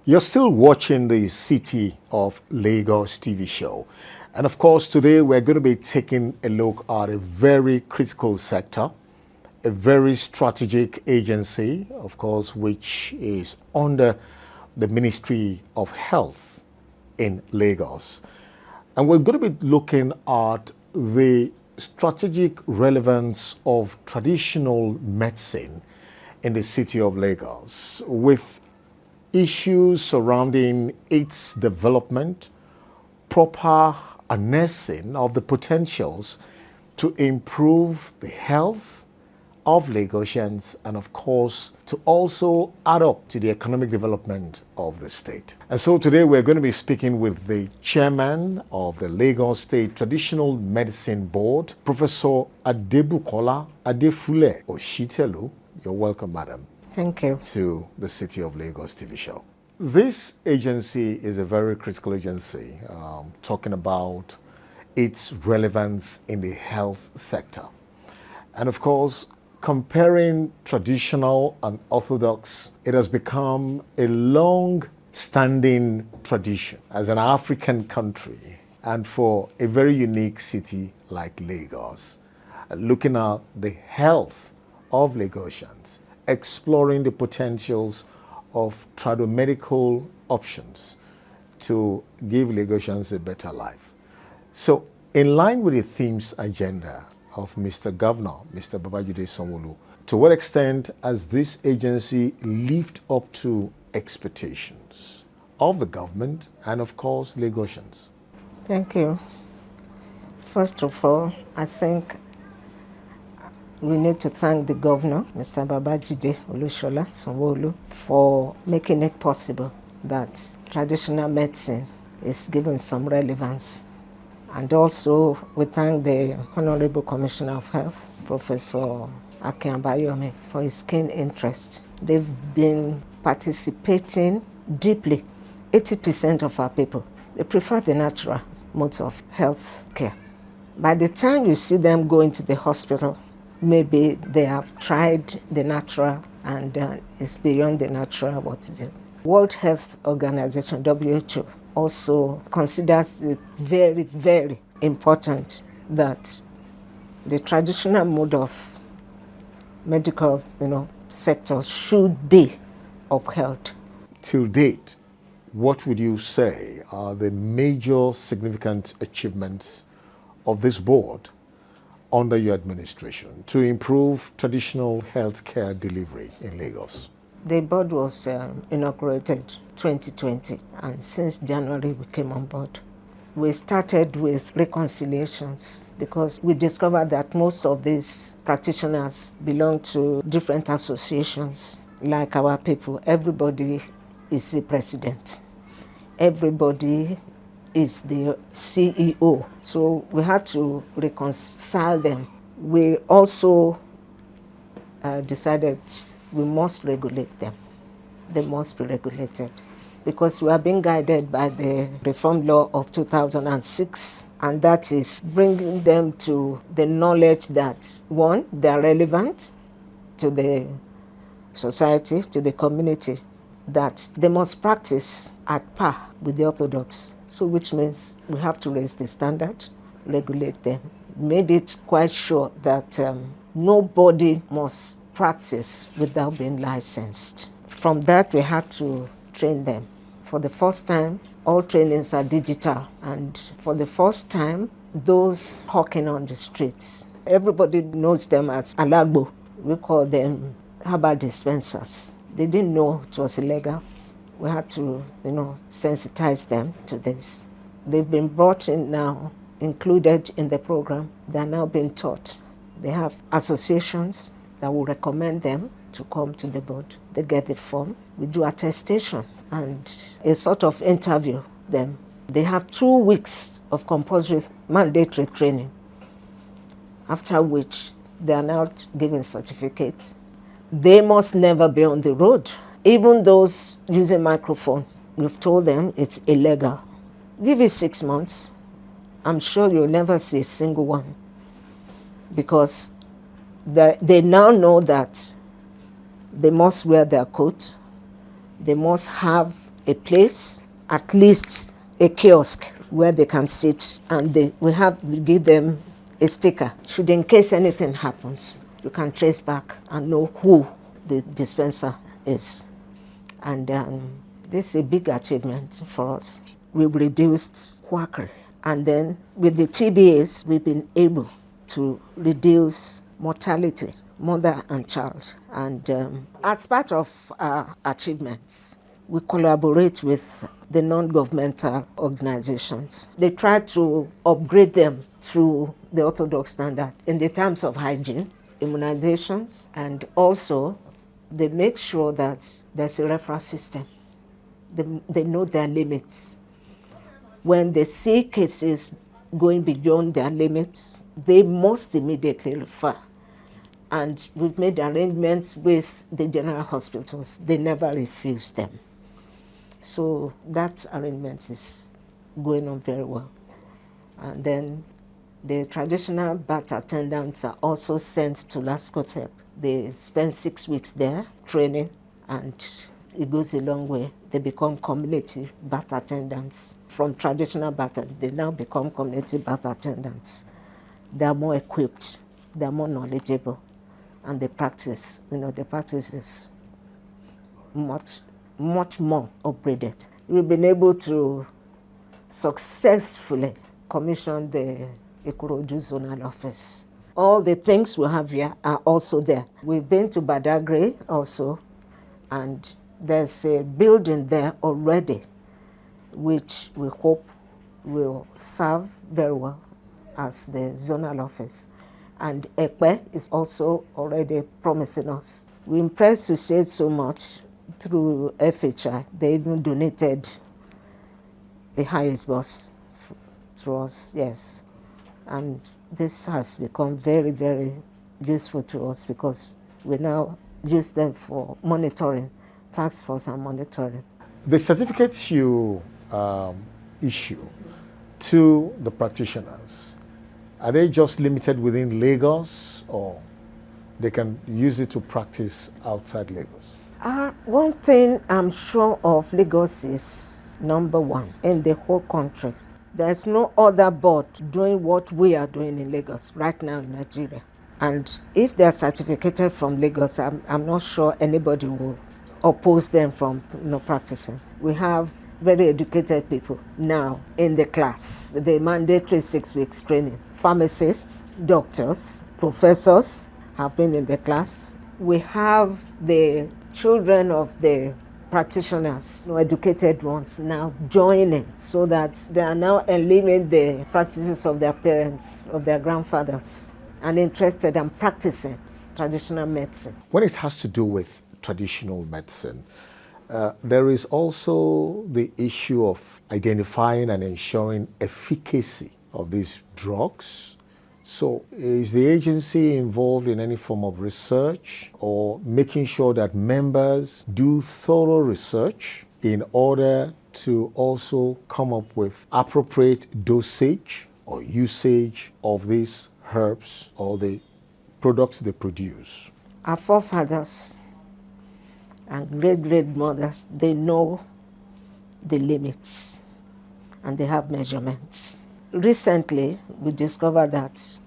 You're still watching the City of Lagos TV show. And of course, today we're going to be taking a look at a very critical sector, a very strategic agency, of course, which is under the Ministry of Health in Lagos. And we're going to be looking at the strategic relevance of traditional medicine in the City of Lagos with issues surrounding its development, proper harnessing of the potentials to improve the health of Lagosians and of course to also add up to the economic development of the state. And so today we're going to be speaking with the chairman of the Lagos State Traditional Medicine Board, Professor Adebukola Adefule Oshitelu. You're welcome, madam. Thank you. To the City of Lagos TV show. This agency is a very critical agency, talking about its relevance in the health sector. And of course, comparing traditional and orthodox, it has become a long-standing tradition as an African country and for a very unique city like Lagos, looking at the health of Lagosians, exploring the potentials of tradomedical options to give Lagosians a better life. So, in line with the themes agenda of Mr. Governor, Mr. Babajide Sanwo-Olu, to what extent has this agency lived up to expectations of the government and, of course, Lagosians? Thank you. First of all, I think we need to thank the governor, Mr. Babajide Olusola Sanwo-Olu, for making it possible that traditional medicine is given some relevance. And also, we thank the Honorable Commissioner of Health, Professor Akin Abayomi, for his keen interest. They've been participating deeply. 80% of our people, they prefer the natural modes of health care. By the time you see them go into the hospital, maybe they have tried the natural and it's beyond the natural what is it. World Health Organization, WHO, also considers it very, very important that the traditional mode of medical sector should be upheld. Till date, what would you say are the major significant achievements of this board under your administration to improve traditional healthcare delivery in Lagos? The board was inaugurated 2020, and since January we came on board. We started with reconciliations because we discovered that most of these practitioners belong to different associations. Like our people, everybody is a president. Everybody is the CEO. So we had to reconcile them. We also decided we must regulate them. They must be regulated because we are being guided by the Reform Law of 2006, and that is bringing them to the knowledge that, one, they are relevant to the society, to the community, that they must practice at par with the orthodox. So which means we have to raise the standard, regulate them. Made it quite sure that nobody must practice without being licensed. From that, we had to train them. For the first time, all trainings are digital. And for the first time, those hawking on the streets, everybody knows them as Alagbo. We call them herbal dispensers. They didn't know it was illegal. We had to, sensitize them to this. They've been brought in now, included in the program. They're now being taught. They have associations that will recommend them to come to the board. They get the form. We do attestation and a sort of interview them. They have 2 weeks of compulsory mandatory training, after which they are now given certificates. They must never be on the road. Even those using microphone, we've told them it's illegal. Give it 6 months. I'm sure you'll never see a single one, because they now know that they must wear their coat, they must have a place, at least a kiosk where they can sit, and we give them a sticker. Should in case anything happens, you can trace back and know who the dispenser is. And this is a big achievement for us. We've reduced quackery. And then with the TBAs, we've been able to reduce mortality, mother and child. And as part of our achievements, we collaborate with the non-governmental organizations. They try to upgrade them to the orthodox standard in the terms of hygiene, immunizations, and also they make sure that there's a referral system. They know their limits. When they see cases going beyond their limits, they must immediately refer. And we've made arrangements with the general hospitals. They never refuse them. So that arrangement is going on very well. And then the traditional birth attendants are also sent to Lascotec. They spend 6 weeks there training, and it goes a long way. They become community birth attendants. From traditional birth, they now become community birth attendants. They are more equipped, they are more knowledgeable, and the practice is much more upgraded. We've been able to successfully commission the Ikorodu zonal office. All the things we have here are also there. We've been to Badagry also, and there's a building there already which we hope will serve very well as the zonal office. And Ekpe is also already promising us. We impressed Suchet so much through FHI. They even donated the highest bus to us, yes. And this has become very, very useful to us because we now use them for monitoring, task force and monitoring. The certificates you issue to the practitioners, are they just limited within Lagos, or they can use it to practice outside Lagos? One thing I'm sure of, Lagos is number one in the whole country. There's no other board doing what we are doing in Lagos right now in Nigeria. And if they're certificated from Lagos, I'm not sure anybody will oppose them from practicing. We have very educated people now in the class, the mandatory 6 weeks training. Pharmacists, doctors, professors have been in the class. We have the children of the practitioners, educated ones, now joining, so that they are now eliminating the practices of their parents, of their grandfathers, and interested in practicing traditional medicine. When it has to do with traditional medicine, there is also the issue of identifying and ensuring efficacy of these drugs. So is the agency involved in any form of research or making sure that members do thorough research in order to also come up with appropriate dosage or usage of these herbs or the products they produce? Our forefathers and great-great-mothers, they know the limits and they have measurements. Recently, we discovered that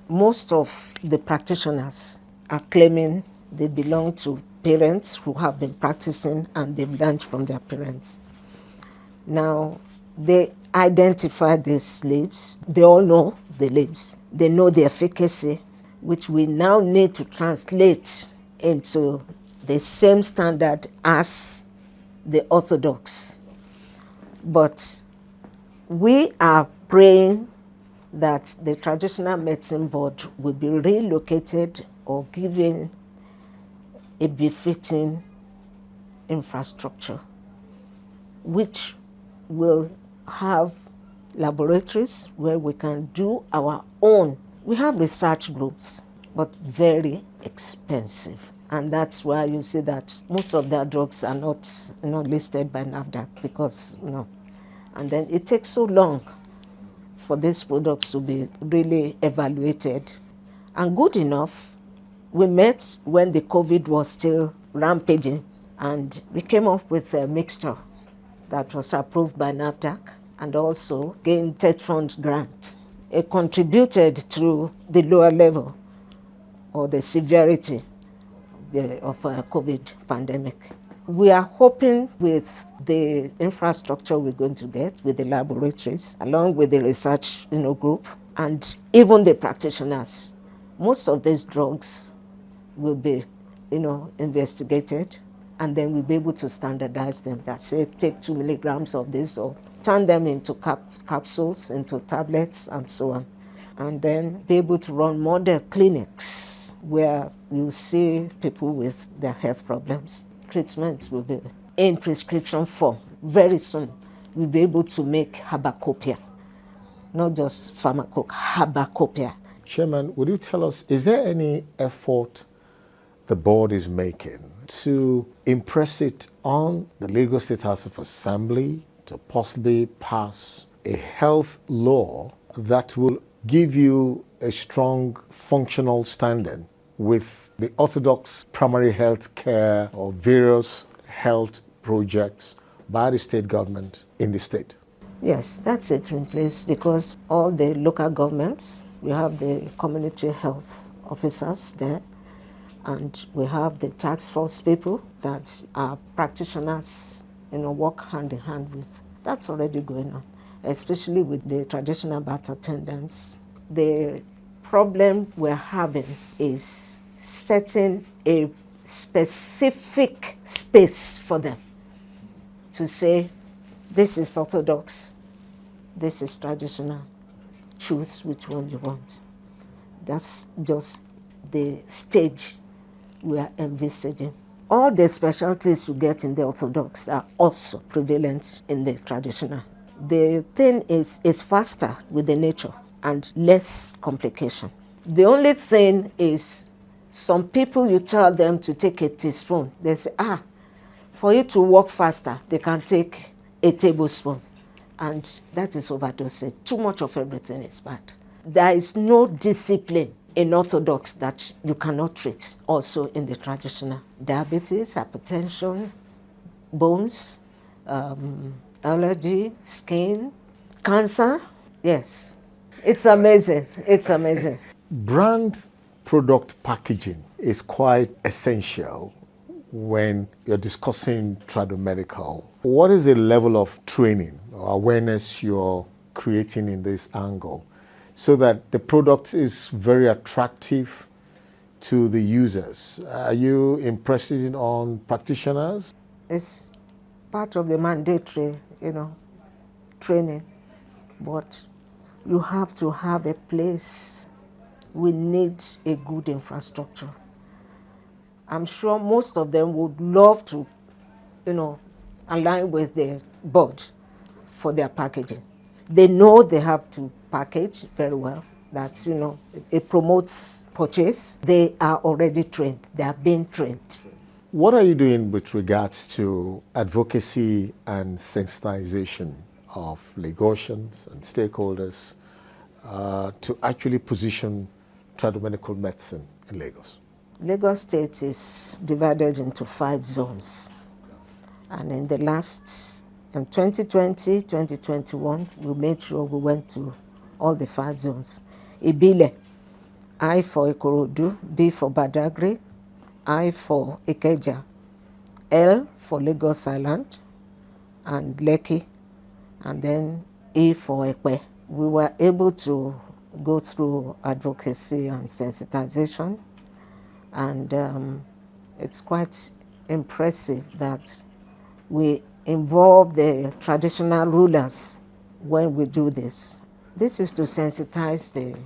most of the practitioners are claiming they belong to parents who have been practicing and they've learned from their parents. Now, they identify these leaves. They all know the leaves. They know the efficacy, which we now need to translate into the same standard as the orthodox. But we are praying that the Traditional Medicine Board will be relocated or given a befitting infrastructure, which will have laboratories where we can do our own. We have research groups, but very expensive. And that's why you see that most of their drugs are not listed by NAFDAC because, and then it takes so long for these products to be really evaluated. And good enough, we met when the COVID was still rampaging, and we came up with a mixture that was approved by NAFDAC and also gained TED Fund grant. It contributed to the lower level or the severity of COVID pandemic. We are hoping with the infrastructure we're going to get with the laboratories, along with the research group, and even the practitioners, most of these drugs will be investigated, and then we'll be able to standardize them. That say, take 2 milligrams of this or turn them into capsules, into tablets, and so on. And then be able to run model clinics where you see people with their health problems. Treatments will be in prescription form. Very soon, we'll be able to make herbacopia, not just herbacopia. Chairman, would you tell us, is there any effort the board is making to impress it on the Lagos State House of Assembly to possibly pass a health law that will give you a strong functional standing with the orthodox primary health care or various health projects by the state government in the state? Yes, that's it in place because all the local governments, we have the community health officers there, and we have the task force people that are practitioners, work hand in hand with. That's already going on, especially with the traditional birth attendants. The problem we're having is setting a specific space for them to say, this is orthodox, this is traditional, choose which one you want. That's just the stage we are envisaging. All the specialties you get in the orthodox are also prevalent in the traditional. The thing is faster with the nature and less complication. The only thing is some people, you tell them to take a teaspoon, they say, for you to work faster, they can take a tablespoon. And that is overdosing. Too much of everything is bad. There is no discipline in orthodox that you cannot treat also in the traditional. Diabetes, hypertension, bones, allergy, skin, cancer. Yes, it's amazing. It's amazing. Brand product packaging is quite essential when you're discussing tradomedical. What is the level of training or awareness you're creating in this angle so that the product is very attractive to the users? Are you impressing on practitioners? It's part of the mandatory, training, but you have to have a place. We need a good infrastructure. I'm sure most of them would love to, align with the board for their packaging. They know they have to package very well, that, it promotes purchase. They are already trained. They are being trained. What are you doing with regards to advocacy and sensitization of Lagosians and stakeholders to actually position tradomedical medicine in Lagos? Lagos State is divided into 5 zones. And in the in 2020, 2021, we made sure we went to all the 5 zones. Ibile, I for Ikorodu, B for Badagry, I for Ikeja, L for Lagos Island, and Lekki, and then E for Ekpe. We were able to go through advocacy and sensitization, and it's quite impressive that we involve the traditional rulers when we do this. This is to sensitize the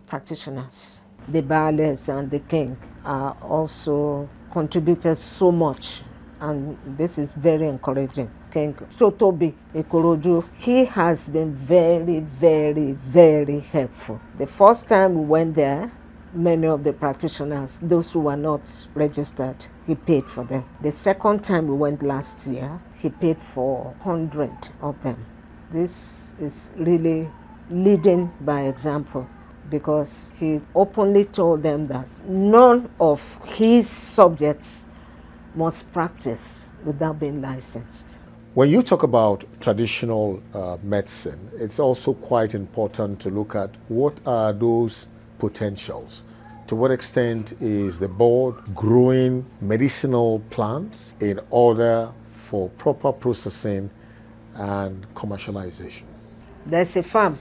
practitioners. The Baales and the king are also contributed so much, and this is very encouraging. King Sotobi Ikorodu, he has been very, very, very helpful. The first time we went there, many of the practitioners, those who were not registered, he paid for them. The second time we went last year, he paid for 100 of them. This is really leading by example, because he openly told them that none of his subjects must practice without being licensed. When you talk about traditional medicine, it's also quite important to look at what are those potentials. To what extent is the board growing medicinal plants in order for proper processing and commercialization? There's a farm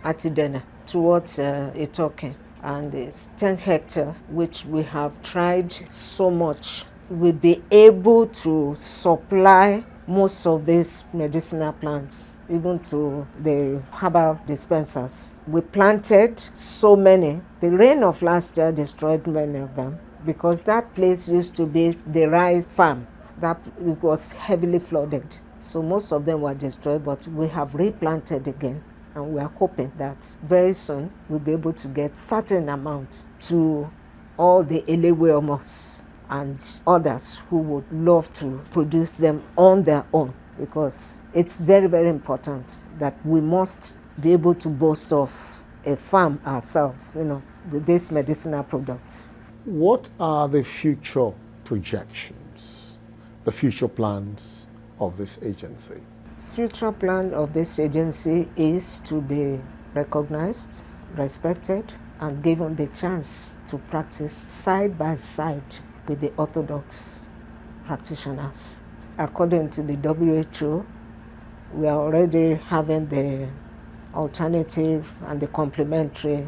at Idena towards Itoke, and it's 10 hectares, which we have tried so much. We'll be able to supply most of these medicinal plants, even to the herbal dispensers. We planted so many. The rain of last year destroyed many of them because that place used to be the rice farm. That it was heavily flooded. So most of them were destroyed, but we have replanted again. And we are hoping that very soon we'll be able to get certain amount to all the Eleweomos and others who would love to produce them on their own, because it's very, very important that we must be able to boast of a farm ourselves, these medicinal products. What are the future projections, the future plans of this agency? Future plan of this agency is to be recognized, respected, and given the chance to practice side by side with the orthodox practitioners. According to the WHO, we are already having the alternative and the complementary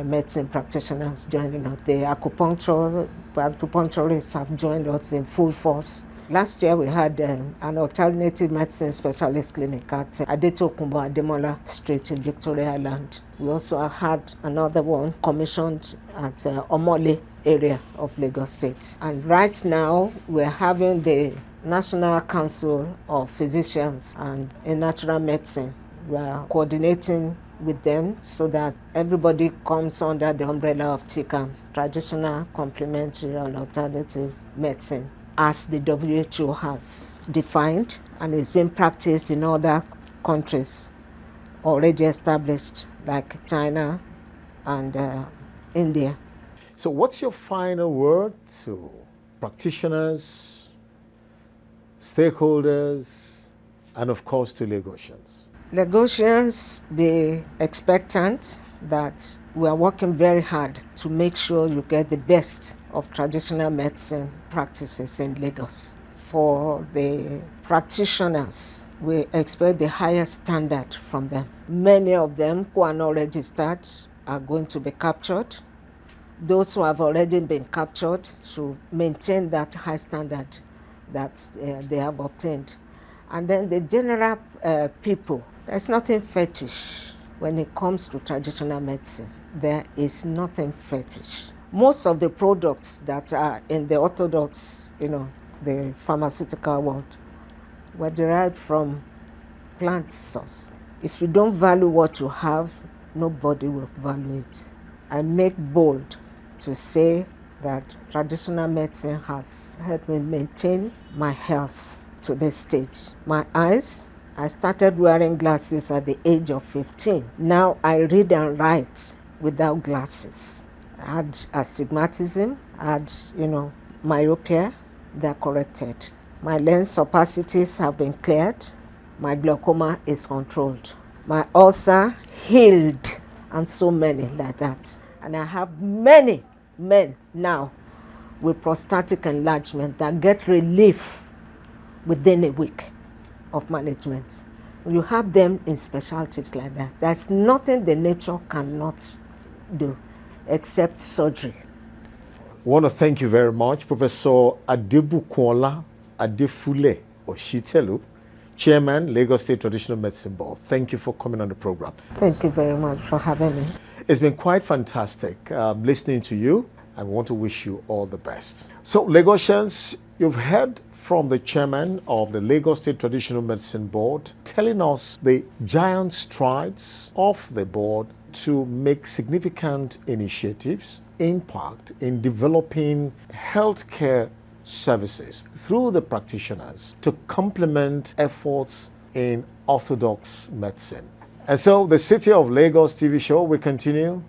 medicine practitioners joining us. The acupuncturists have joined us in full force. Last year we had an alternative medicine specialist clinic at Adetokunbo Ademola Street in Victoria Island. We also had another one commissioned at Omole area of Lagos State. And right now we're having the National Council of Physicians and in Natural Medicine. We are coordinating with them so that everybody comes under the umbrella of TCAM, traditional, complementary, and alternative medicine, as the WHO has defined and is being practiced in other countries already established like China and India. So what's your final word to practitioners, stakeholders, and of course to Lagosians? Lagosians, be expectant that we are working very hard to make sure you get the best of traditional medicine practices in Lagos. For the practitioners, we expect the highest standard from them. Many of them who are not registered are going to be captured. Those who have already been captured should maintain that high standard that they have obtained. And then the general people, there's nothing fetish when it comes to traditional medicine. There is nothing fetish. Most of the products that are in the orthodox, the pharmaceutical world, were derived from plant source. If you don't value what you have, nobody will value it. I make bold to say that traditional medicine has helped me maintain my health to this stage. My eyes, I started wearing glasses at the age of 15. Now I read and write without glasses. I had astigmatism, I had, myopia, they're corrected. My lens opacities have been cleared. My glaucoma is controlled. My ulcer healed, and so many like that. And I have many men now with prostatic enlargement that get relief within a week of management. You have them in specialties like that. There's nothing the nature cannot do except surgery. I want to thank you very much, Professor Adebukola Adefule Oshitelu, Chairman, Lagos State Traditional Medicine Board. Thank you for coming on the program. Thank you very much for having me. It's been quite fantastic listening to you, and we want to wish you all the best. So, Lagosians, you've heard from the chairman of the Lagos State Traditional Medicine Board telling us the giant strides of the board to make significant initiatives, impact in developing healthcare services through the practitioners to complement efforts in orthodox medicine. And so the City of Lagos TV show will continue